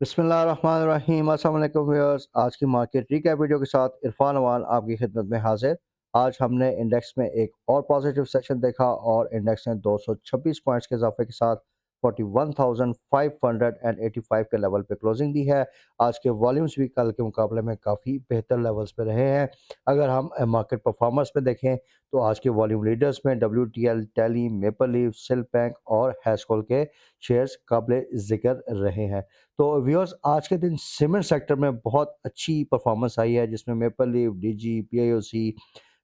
बिस्मिल्लाहिर्रहमानिर्रहीम अस्सलाम वालेकुम व्यूअर्स। आज की मार्केट रिकैप वीडियो के साथ इरफान अवान आपकी खिदमत में हाजिर। आज हमने इंडेक्स में एक और पॉजिटिव सेशन देखा और इंडेक्स ने 226 पॉइंट्स के इजाफे के साथ 41,585 के लेवल पे क्लोजिंग दी है। आज के वॉल्यूम्स भी कल के मुकाबले में काफ़ी बेहतर लेवल्स पे रहे हैं। अगर हम मार्केट परफॉर्मेंस पे देखें तो आज के वॉल्यूम लीडर्स में WTL, टेली, मेपल लीफ, सिल बैंक और हैस्कोल के शेयर्स काबिल ज़िक्र रहे हैं। तो व्यूअर्स, आज के दिन सीमेंट सेक्टर में बहुत अच्छी परफॉर्मेंस आई है, जिसमें मेपल लीफ, डीजी, पीआईओसी,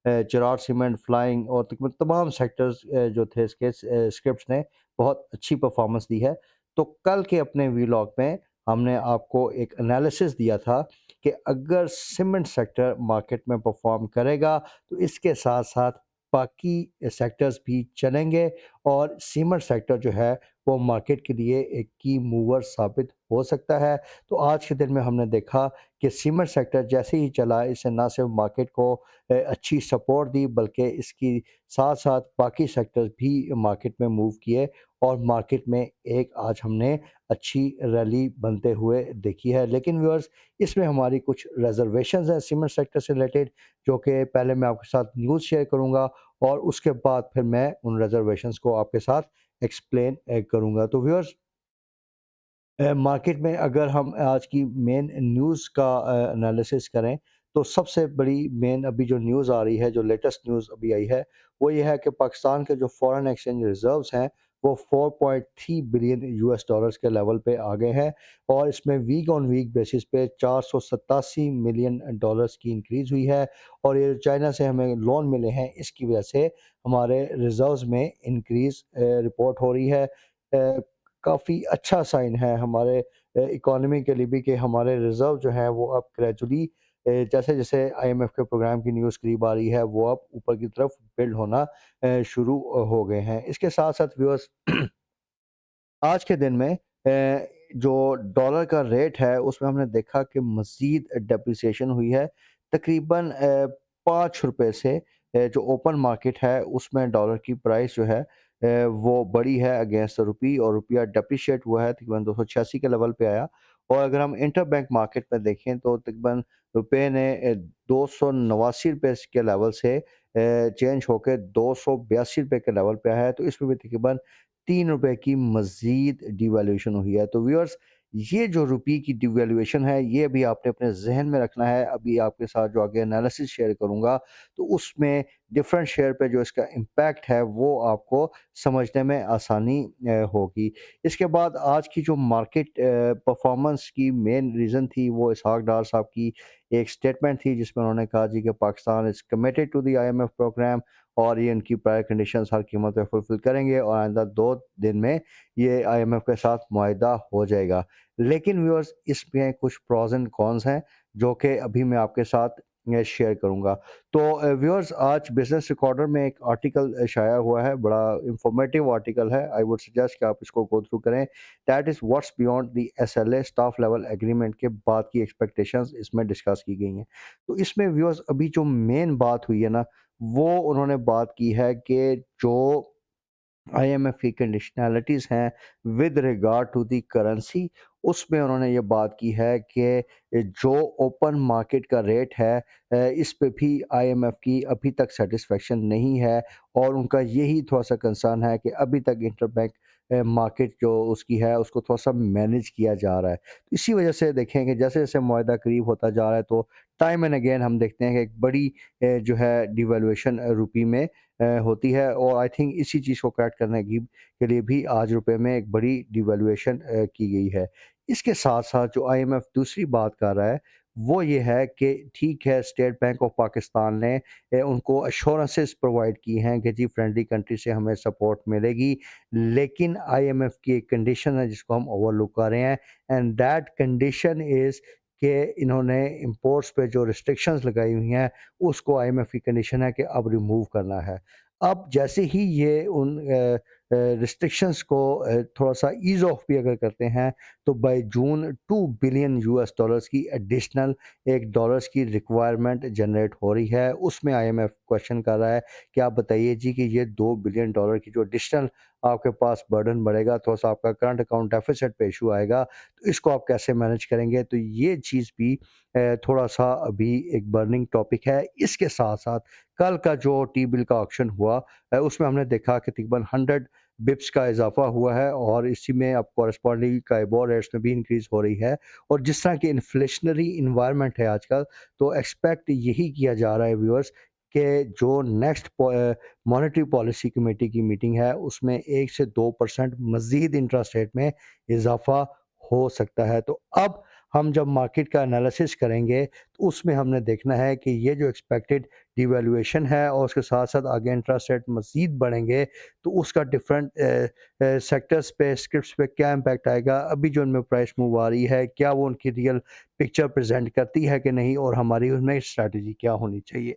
चिराग सीमेंट, फ्लाइंग और तकरीबन तमाम सेक्टर्स जो थे इसके स्क्रिप्ट्स ने बहुत अच्छी परफॉर्मेंस दी है। तो कल के अपने व्लॉग में हमने आपको एक एनालिसिस दिया था कि अगर सीमेंट सेक्टर मार्केट में परफॉर्म करेगा तो इसके साथ साथ बाकी सेक्टर्स भी चलेंगे और सीमेंट सेक्टर जो है वो मार्केट के लिए एक की मूवर साबित हो सकता है। तो आज के दिन में हमने देखा कि सीमेंट सेक्टर जैसे ही चला, इसने ना सिर्फ मार्केट को अच्छी सपोर्ट दी, बल्कि इसकी साथ साथ बाकी सेक्टर्स भी मार्केट में मूव किए और मार्केट में एक आज हमने अच्छी रैली बनते हुए देखी है। लेकिन व्यूअर्स, इसमें हमारी कुछ रिजर्वेशंस हैं सीमेंट सेक्टर से रिलेटेड, जो कि पहले मैं आपके साथ न्यूज़ शेयर करूंगा और उसके बाद फिर मैं उन रिजर्वेशंस को आपके साथ एक्सप्लेन करूंगा। तो व्यूअर्स, मार्केट में अगर हम आज की मेन न्यूज़ का एनालिसिस करें तो सबसे बड़ी मेन अभी जो न्यूज़ आ रही है, जो लेटेस्ट न्यूज़ अभी आई है, वो ये है कि पाकिस्तान के जो फॉरेन एक्सचेंज रिजर्व्स हैं वो 4.3 बिलियन यूएस डॉलर्स के लेवल पे आ गए हैं और इसमें वीक ऑन वीक बेसिस पे 487 मिलियन डॉलर्स की इंक्रीज़ हुई है। और ये चाइना से हमें लोन मिले हैं, इसकी वजह से हमारे रिजर्व्स में इंक्रीज़ रिपोर्ट हो रही है। काफ़ी अच्छा साइन है हमारे इकॉनमी के लिए भी कि हमारे रिज़र्व जो हैं वो अब ग्रेजुअली जैसे-जैसे आईएमएफ के प्रोग्राम की न्यूज़ करीब आ रही है, वो अब ऊपर की तरफ बिल्ड होना शुरू हो गए हैं। इसके साथ-साथ व्यूअर्स, आज के दिन में जो डॉलर का रेट है उसमें हमने देखा कि मज़ीद डेप्रिसिएशन हुई है। तकरीबन ₹5 से जो ओपन मार्केट है उसमें डॉलर की प्राइस जो है वो बढ़ी है अगेंस्ट द रुपी और रुपया डेप्रिशिएट हुआ है, तकरीबन 286 के लेवल पे आया। और अगर हम इंटरबैंक मार्केट में देखें तो तकरीबन रुपये ने ₹289 के लेवल से चेंज होकर ₹282 के लेवल पे आया है। तो इसमें भी तकरीबन ₹3 की मज़ीद डिवैल्यूएशन हुई है। तो व्यूअर्स, ये जो रुपये की डिवैल्यूएशन है, ये भी आपने अपने ज़हन में रखना है। अभी आपके साथ जो आगे एनालिसिस शेयर करूँगा, तो उसमें डिफरेंट शेयर पे जो इसका इम्पैक्ट है, वो आपको समझने में आसानी होगी। इसके बाद आज की जो मार्केट परफ़ॉर्मेंस की मेन रीज़न थी, वो इसहाक डार साहब की एक स्टेटमेंट थी, जिसमें उन्होंने कहा जी कि Pakistan is committed to the IMF programme और ये इनकी प्रायर कंडीशंस हर कीमत पे फुलफिल करेंगे और आइंदा 2 दिन में ये आईएमएफ के साथ मुआहिदा हो जाएगा। लेकिन व्यूअर्स, इसमें कुछ प्रोस एंड कॉन्स हैं, जो कि अभी मैं आपके साथ शेयर करूँगा। तो व्यूअर्स, आज बिज़नेस रिकॉर्डर में एक आर्टिकल शाया हुआ है, बड़ा इन्फॉर्मेटिव आर्टिकल है। आई वुड सजेस्ट कि आप इसको गो थ्रू करें। That is what's beyond the SLA staff level agreement के बाद की एक्सपेक्टेशंस इसमें डिस्कस की गई हैं। तो इसमें व्यूअर्स, अभी जो मेन बात हुई है ना, वो उन्होंने बात की है कि जो आईएमएफ की कंडीशनैलिटीज़ हैं with regard to the currency, उसमें उन्होंने ये बात की है कि जो ओपन मार्केट का रेट है, इस पे भी आईएमएफ की अभी तक सैटिस्फैक्शन नहीं है और उनका यही थोड़ा-सा कंसर्न है कि अभी तक इंटरबैंक मार्केट जो उसकी है उसको थोड़ा-सा मैनेज किया जा रहा है। तो इसी वजह से देखें कि जैसे-जैसे मुआहिदा करीब होता जा रहा है, तो टाइम एंड अगेन हम देखते हैं कि एक बड़ी जो है डिवैल्यूएशन रुपये में होती है और आई थिंक इसी चीज़ को करेक्ट करने की के लिए भी आज रुपए में एक बड़ी डिवैल्यूएशन की गई है। इसके साथ-साथ जो आईएमएफ दूसरी बात कर रहा है, वो ये है कि ठीक है, स्टेट बैंक ऑफ पाकिस्तान ने उनको एश्योरेंसेस प्रोवाइड की हैं कि जी फ्रेंडली कंट्री से हमें सपोर्ट मिलेगी। लेकिन आईएमएफ की एक कंडीशन है जिसको हम ओवरलुक कर रहे हैं, एंड दैट कंडीशन इज़ कि इन्होंने इंपोर्ट्स पे जो रिस्ट्रिक्शंस लगाई हुई हैं, उसको आईएमएफ की कंडीशन है कि अब रिमूव करना है। अब जैसे ही ये उन रिस्ट्रिक्शंस को थोड़ा-सा ईज़ ऑफ भी अगर करते हैं, तो by June 2 billion US dollars की एडिशनल एक डॉलर्स की रिक्वायरमेंट जनरेट हो रही है। उसमें आईएमएफ क्वेश्चन कर रहा है कि आप बताइए जी कि ये 2 बिलियन डॉलर की जो एडिशनल आपके पास बर्डन बढ़ेगा, थोड़ा-सा आपका करंट अकाउंट डेफ़िसिट पे इश्यू आएगा, तो इसको आप कैसे मैनेज करेंगे? तो ये चीज़ भी थोड़ा-सा अभी एक बर्निंग टॉपिक है। इसके साथ-साथ कल का जो टी-बिल का ऑक्शन हुआ उसमें हमने देखा कि तकरीबन 100 बिप्स का इज़ाफ़ा हुआ है और इसी में अब कॉरेस्पॉन्डिंग काइबोर रेट्स में भी इंक्रीज़ हो रही है। और जिस तरह की इन्फ्लेशनरी एनवायरनमेंट है आजकल, तो एक्सपेक्ट यही किया जा रहा है व्यूअर्स कि जो नेक्स्ट मॉनेटरी पॉलिसी कमेटी की मीटिंग है उसमें 1 से 2% मज़ीद इंटरेस्ट रेट में इज़ाफ़ा हो सकता है। तो अब हम जब मार्केट का एनालिसिस करेंगे तो उसमें हमने देखना है कि ये जो एक्सपेक्टेड डिवैल्यूएशन है और उसके साथ-साथ आगे इंटरेस्ट रेट मज़ीद बढ़ेंगे तो उसका डिफरेंट सेक्टर्स पे, स्क्रिप्ट्स पे क्या इम्पैक्ट आएगा। अभी जो उनमें प्राइस मूव आ रही है, क्या वो उनकी रियल पिक्चर प्रेज़ेंट करती है कि नहीं और हमारी उनमें स्ट्रैटेजी क्या होनी चाहिए।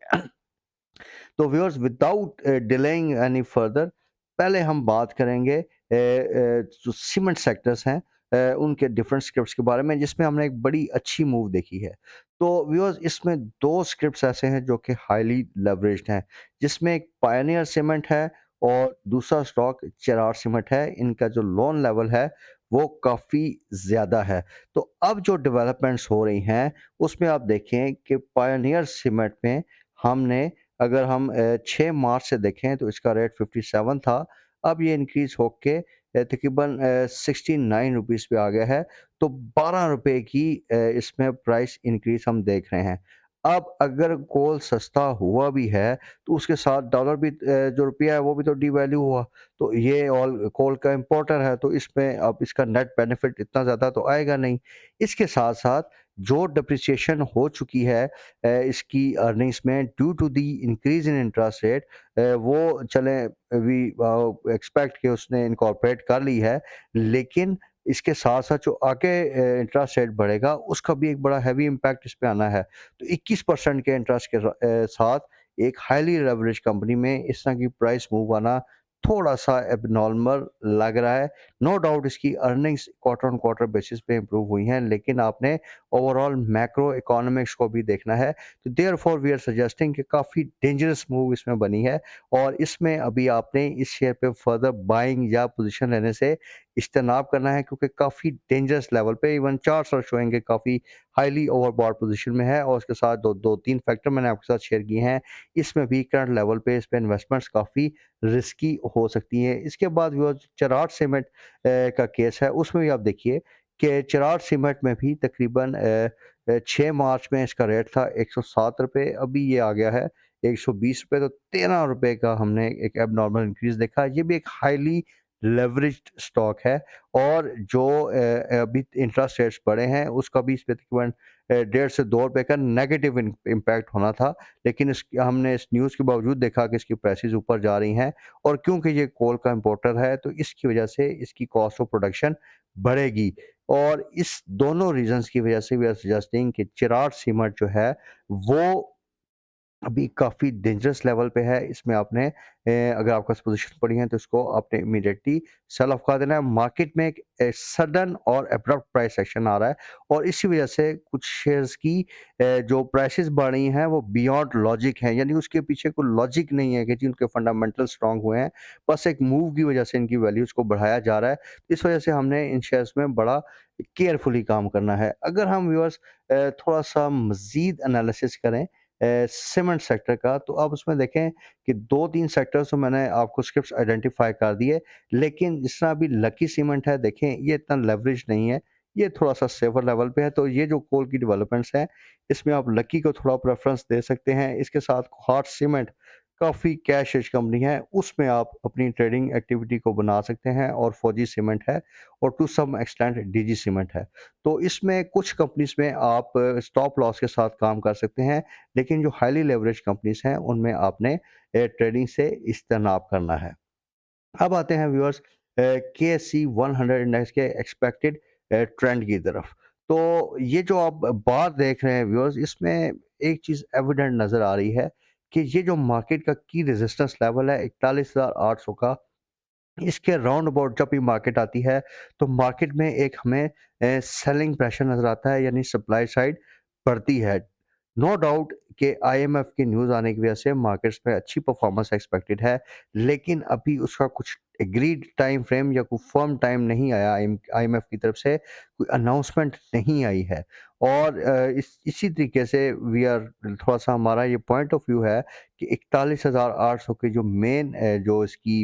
तो viewers without delaying any further पहले हम बात करेंगे जो सीमेंट सेक्टर्स हैं उनके डिफरेंट स्क्रिप्ट्स के बारे में जिसमें हमने एक बड़ी अच्छी मूव देखी है। तो व्यूअर्स इसमें 2 स्क्रिप्ट्स ऐसे हैं जो कि हाईली लेवरेज्ड हैं, जिसमें एक पायनियर सीमेंट है और दूसरा स्टॉक चेरार सीमेंट है। इनका जो लोन लेवल है वो काफ़ी ज़्यादा है। तो अब जो डेवलपमेंट्स हो रही हैं उसमें आप देखें कि पायनियर सीमेंट में हमने अगर हम 6 मार्च से देखें तो इसका रेट 57 था, अब ये इंक्रीज़ होके तकरीबन 69 रुपीज़ पे आ गया है, तो 12 रुपए की इसमें प्राइस इंक्रीज़ हम देख रहे हैं। अब अगर कोल सस्ता हुआ भी है, तो उसके साथ डॉलर भी जो रुपया है वो भी तो डिवैल्यू हुआ, तो ये ऑल कोल का इम्पोर्टर है, तो इसमें अब इसका नेट बेनिफिट इतना ज़्यादा तो आएगा नहीं। इसके साथ-साथ जो डेप्रिसिएशन हो चुकी है इसकी अर्निंग्स में due to the increase in interest rate वो चलें वी एक्सपेक्ट कि उसने इनकॉर्पोरेट कर ली है, लेकिन इसके साथ साथ जो आगे इंटरेस्ट रेट बढ़ेगा उसका भी एक बड़ा हैवी इम्पैक्ट इस पे आना है। तो 21% के इंटरेस्ट के साथ एक हाईली लेवरेज कंपनी में इस तरह की प्राइस मूव आना थोड़ा सा एबनॉर्मल लग रहा है। नो डाउट इसकी earnings quarter on quarter basis पे इंप्रूव हुई हैं, लेकिन आपने ओवरऑल मैक्रो इकोनॉमिक्स को भी देखना है। तो देयरफॉर वी आर सजेस्टिंग कि काफ़ी डेंजरस मूव इसमें बनी है और इसमें अभी आपने इस शेयर पे फर्दर बाइंग या पोजीशन लेने से इज्तनाब करना है, क्योंकि काफ़ी डेंजरस लेवल पे इवन चार्ट्स आर शोइंग कि काफ़ी हाईली ओवरबॉट पोजीशन में है और उसके साथ दो तीन फैक्टर मैंने आपके साथ शेयर किए हैं। इसमें भी करंट लेवल पे इस पे इन्वेस्टमेंट्स काफ़ी रिस्की हो सकती हैं। इसके बाद वो चराट सीमेंट का केस है, उसमें भी आप देखिए कि चिराग सीमेंट में भी तकरीबन 6 मार्च में इसका रेट था ₹107, अभी ये आ गया है ₹120, तो ₹13 का हमने एक एबनॉर्मल इंक्रीज़ देखा। ये भी एक हाईली लेवरेज्ड स्टॉक है और जो अभी इंटरेस्ट रेट्स बढ़े हैं उसका भी इस पे तकरीबन 1.5 से ₹2 का नेगेटिव इम्पैक्ट होना था। लेकिन हमने इस न्यूज़ के बावजूद देखा कि इसकी प्राइसेज़ ऊपर जा रही हैं और क्योंकि ये कोल का इम्पोर्टर है तो इसकी वजह से इसकी कॉस्ट ऑफ प्रोडक्शन बढ़ेगी। और इस दोनों रीज़न्स की वजह से वी आर सजेस्टिंग कि चिराग सीमेंट जो है वो अभी काफ़ी डेंजरस लेवल पे है। इसमें आपने अगर आपके पास पोज़ीशन पड़ी है तो इसको आपने इमीडिएटली सेल ऑफ कर देना है। मार्केट में एक सडन और अब्रप्ट प्राइस एक्शन आ रहा है और इसी वज़ह से कुछ शेयर्स की जो प्राइसेज़ बढ़ रही हैं वो बियॉन्ड लॉजिक हैं। यानी उसके पीछे कोई लॉजिक नहीं है कि जी उनके फंडामेंटल स्ट्रॉन्ग हुए हैं। बस एक मूव की वज़ह से इनकी वैल्यूज़ को बढ़ाया जा रहा है। इस वज़ह से हमने इन शेयर्स में बड़ा केयरफुली काम करना है। अगर हम व्यूअर्स थोड़ा-सा मज़ीद एनालिसिस करें सीमेंट सेक्टर का, तो आप उसमें देखें कि 2-3 सेक्टर्स तो मैंने आपको स्क्रिप्ट्स आइडेंटिफ़ाई कर दिए, लेकिन जिस तरह अभी लकी सीमेंट है, देखें ये इतना लेवरेज नहीं है, ये थोड़ा-सा सेफ़र लेवल पे है, तो ये जो कोल की डेवलपमेंट्स हैं, इसमें आप लकी को थोड़ा प्रेफ़रेंस दे सकते हैं। इसके साथ हार्ट सीमेंट काफ़ी कैश रिच कंपनी है, उसमें आप अपनी ट्रेडिंग एक्टिविटी को बना सकते हैं और फौजी सीमेंट है और to some extent DG cement है। तो इसमें कुछ कंपनीज़ में आप स्टॉप लॉस के साथ काम कर सकते हैं, लेकिन जो हाईली लेवरेज कंपनीज़ हैं उनमें आपने ट्रेडिंग से इज्तनाब करना है। अब आते हैं व्यूअर्स केएससी 100 इंडेक्स के एक्सपेक्टेड ट्रेंड की तरफ। तो ये जो आप बार देख रहे हैं व्यूअर्स, इसमें एक चीज़ एविडेंट नज़र आ रही है कि ये जो मार्केट का की रेजिस्टेंस लेवल है 41,800 का, इसके राउंड अबाउट जब भी मार्केट आती है तो मार्केट में एक हमें सेलिंग प्रेशर नज़र आता है, यानी सप्लाई साइड बढ़ती है। नो डाउट कि आईएमएफ की न्यूज़ आने की वजह से मार्केट्स में अच्छी परफॉर्मेंस एक्सपेक्टेड है, लेकिन अभी उसका कुछ एग्रीड टाइम फ्रेम या कोई फर्म टाइम नहीं आया, आईएमएफ की तरफ से कोई अनाउंसमेंट नहीं आई है। और इसी तरीके से वी आर थोड़ा-सा हमारा ये पॉइंट ऑफ व्यू है कि 41,800 की जो मेन जो इसकी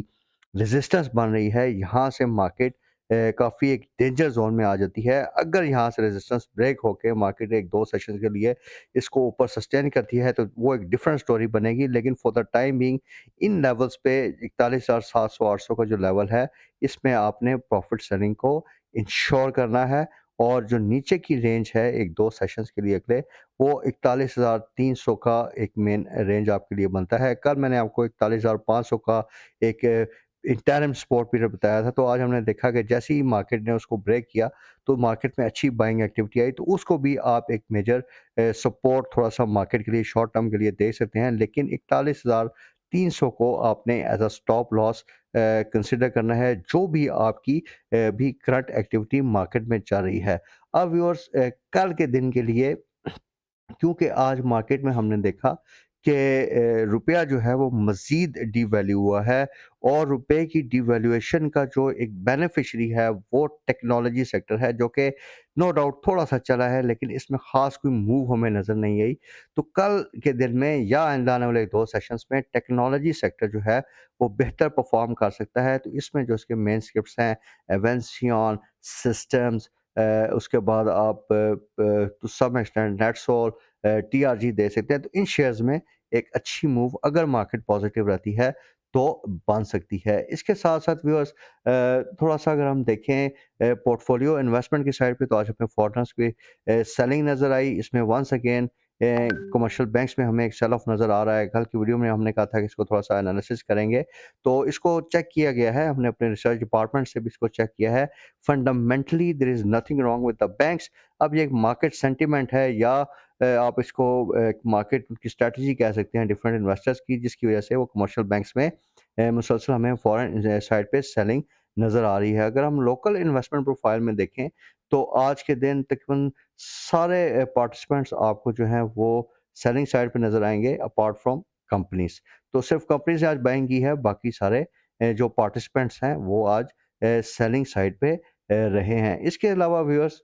रेजिस्टेंस बन रही है, यहाँ से मार्केट काफ़ी एक डेंजर ज़ोन में आ जाती है। अगर यहाँ से रेजिस्टेंस ब्रेक होके मार्केट 1-2 सेशन के लिए इसको ऊपर सस्टेन करती है, तो वो एक डिफरेंट स्टोरी बनेगी। लेकिन for the time being in levels पे 41,700-800 का जो लेवल है, इसमें आपने प्रॉफिट सेलिंग को इंश्योर करना है। और जो नीचे की रेंज है 1-2 सेशंस के लिए अगले, वो 41,300 का एक मेन रेंज आपके लिए बनता है। कल मैंने आपको 41,500 का एक इंटरिम सपोर्ट पीरियड बताया था, तो आज हमने देखा कि जैसे ही मार्केट ने उसको ब्रेक किया, तो मार्केट में अच्छी बाइंग एक्टिविटी आई, तो उसको भी आप एक मेजर सपोर्ट थोड़ा-सा मार्केट के लिए शॉर्ट टर्म के लिए दे सकते हैं। लेकिन 41,300 को आपने as a stop loss consider करना है, जो भी आपकी भी करंट एक्टिविटी मार्केट में चल रही है। अब व्यूअर्स, कल के दिन के लिए, क्योंकि आज मार्केट में हमने देखा कि रुपया जो है वो मज़ीद डिवैल्यू हुआ है, और रुपए की डिवैल्यूएशन का जो एक बेनिफिशियरी है वो टेक्नोलॉजी सेक्टर है, जो कि नो डाउट थोड़ा-सा चला है, लेकिन इसमें ख़ास कोई मूव हमें नज़र नहीं आई। तो कल के दिन में या आने वाले 2 सेशंस में टेक्नोलॉजी सेक्टर जो है वो बेहतर परफ़ॉर्म कर सकता है। तो इसमें जो इसके मेन स्क्रिप्ट्स हैं, एवेंसियन, सिस्टम्स, उसके बाद आप to some extent NetSol, TRG दे सकते हैं। तो इन शेयर्स में एक अच्छी मूव अगर मार्केट पॉजिटिव रहती है तो बन सकती है। इसके साथ-साथ व्यूअर्स, थोड़ा-सा अगर हम देखें पोर्टफोलियो इन्वेस्टमेंट की साइड पे, तो आज हमें फॉरेनर्स की सेलिंग नज़र आई। इसमें वंस अगेन कमर्शियल बैंक्स में हमें एक सेल ऑफ नज़र आ रहा है। कल की वीडियो में हमने कहा था कि इसको थोड़ा-सा एनालिसिस करेंगे। तो इसको चेक किया गया है, हमने अपने रिसर्च डिपार्टमेंट से भी इसको चेक किया है। Fundamentally there is nothing wrong with the banks. अब ये एक मार्केट सेंटीमेंट है, या आप इसको एक मार्केट की स्ट्रैटेजी कह सकते हैं डिफरेंट इन्वेस्टर्स की, जिसकी वजह से वो कमर्शियल बैंक्स में मुसलसल हमें फॉरेन साइड पे सेलिंग नज़र आ रही है। अगर हम लोकल इन्वेस्टमेंट प्रोफाइल में देखें, तो आज के दिन तकरीबन सारे पार्टिसिपेंट्स आपको जो हैं वो सेलिंग साइड पे नज़र आएँगे, अपार्ट फ्रॉम कंपनीज़। तो सिर्फ कंपनीज़ ने आज बाइंग की है, बाकी सारे जो पार्टिसिपेंट्स हैं वो आज सेलिंग साइड पे रहे हैं। इसके अलावा व्यूअर्स,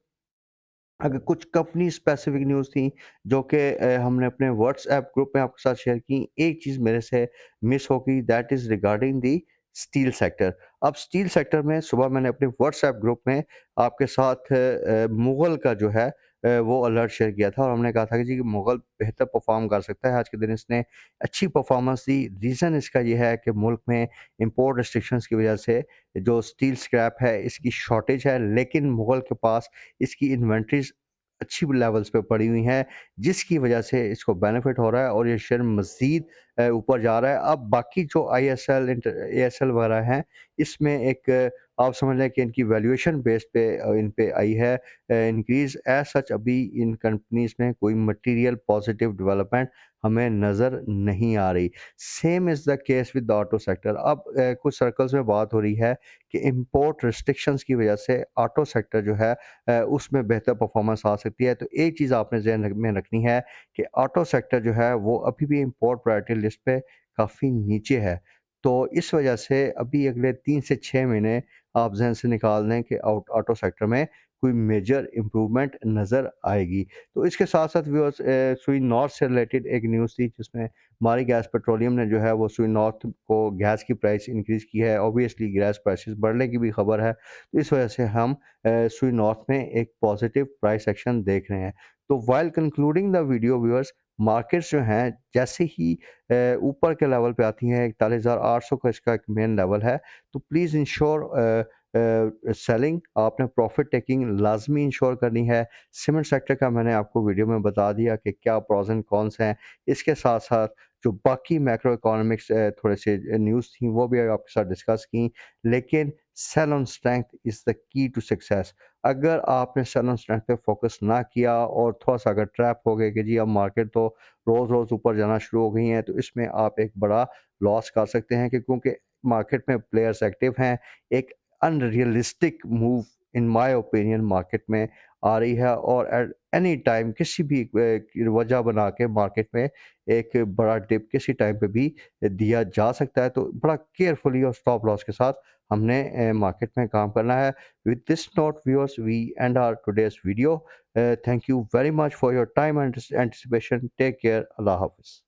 अगर कुछ कंपनी स्पेसिफिक न्यूज़ थी जो कि हमने अपने व्हाट्सएप ग्रुप में आपके साथ शेयर की। एक चीज़ मेरे से मिस हो गई, that is regarding the steel sector. अब स्टील सेक्टर में सुबह मैंने अपने व्हाट्सएप ग्रुप में आपके साथ मुगल का जो है वो अलर्ट शेयर किया था, और हमने कहा था कि जी मुगल बेहतर परफ़ॉर्म कर सकता है। आज के दिन इसने अच्छी परफ़ॉर्मेंस दी। रीज़न इसका ये है कि मुल्क में इम्पोर्ट रिस्ट्रिक्शंस की वज़ह से जो स्टील स्क्रैप है इसकी शॉर्टेज है, लेकिन मुगल के पास इसकी इन्वेंटरीज़ अच्छी लेवल्स पे पड़ी हुई हैं, जिसकी वजह से इसको बेनिफिट हो रहा है, और ये शेयर मज़ीद ऊपर जा रहा है। अब बाकी जो आईएसएल, एएसएल वगैरह हैं, इसमें एक आप समझ लें कि इनकी वैल्यूएशन बेस पे इन पे आई है इंक्रीज़। एज़ सच अभी इन कंपनीज़ में कोई मटीरियल पॉजिटिव डेवलपमेंट हमें नज़र नहीं आ रही। Same is the case with the auto sector. अब कुछ सर्कल्स में बात हो रही है कि इम्पोर्ट रिस्ट्रिक्शंस की वजह से ऑटो सेक्टर जो है उसमें बेहतर परफॉर्मेंस आ सकती है। तो एक चीज़ आपने ज़हन में रखनी है कि ऑटो सेक्टर जो है वो अभी भी इम्पोर्ट प्रायोरिटी लिस्ट पे काफ़ी नीचे है। तो इस वजह से अभी अगले 3 से 6 महीने आप ज़हन से निकाल दें कि ऑटो सेक्टर में कोई मेजर इम्प्रूवमेंट नज़र आएगी। तो इसके साथ-साथ व्यूअर्स, सुई नॉर्थ से रिलेटेड एक न्यूज़ थी, जिसमें हमारी गैस पेट्रोलियम ने जो है वो सुई नॉर्थ को गैस की प्राइस इंक्रीज़ की है। ऑब्वियसली गैस प्राइसेस बढ़ने की भी खबर है। तो इस वजह से हम सुई नॉर्थ में एक पॉजिटिव प्राइस एक्शन देख रहे हैं। तो while concluding the video viewers, markets जो हैं जैसे ही ऊपर के लेवल पे आती हैं, 41,800 का इसका एक मेन लेवल है, तो प्लीज़ इंश्योर सेलिंग, आपने प्रॉफिट टेकिंग लाज़मी इंश्योर करनी है। सीमेंट सेक्टर का मैंने आपको वीडियो में बता दिया कि क्या प्रोस एंड कॉन्स हैं। इसके साथ-साथ जो बाकी मैक्रो इकोनॉमिक्स थोड़े से न्यूज़ थी, वो भी आपके साथ डिस्कस की। लेकिन sell on strength is the key to success. अगर आपने सेल ऑन स्ट्रेंथ पे फोकस ना किया, और थोड़ा-सा अगर ट्रैप हो गए कि जी अब मार्केट तो रोज़-रोज़ ऊपर जाना शुरू हो गई हैं, तो इसमें आप एक बड़ा लॉस कर सकते हैं, कि क्योंकि मार्केट में प्लेयर्स एक्टिव हैं। एक unrealistic move in my opinion market में आ रही है और एट एनी टाइम किसी भी वजह बना के मार्केट में एक बड़ा डिप किसी टाइम पे भी दिया जा सकता है। तो बड़ा केयरफुली और स्टॉप लॉस के साथ हमने मार्केट में काम करना है। With this note viewers we end our today's video. Thank you very much for your time and anticipation. Take care. Allah Hafiz.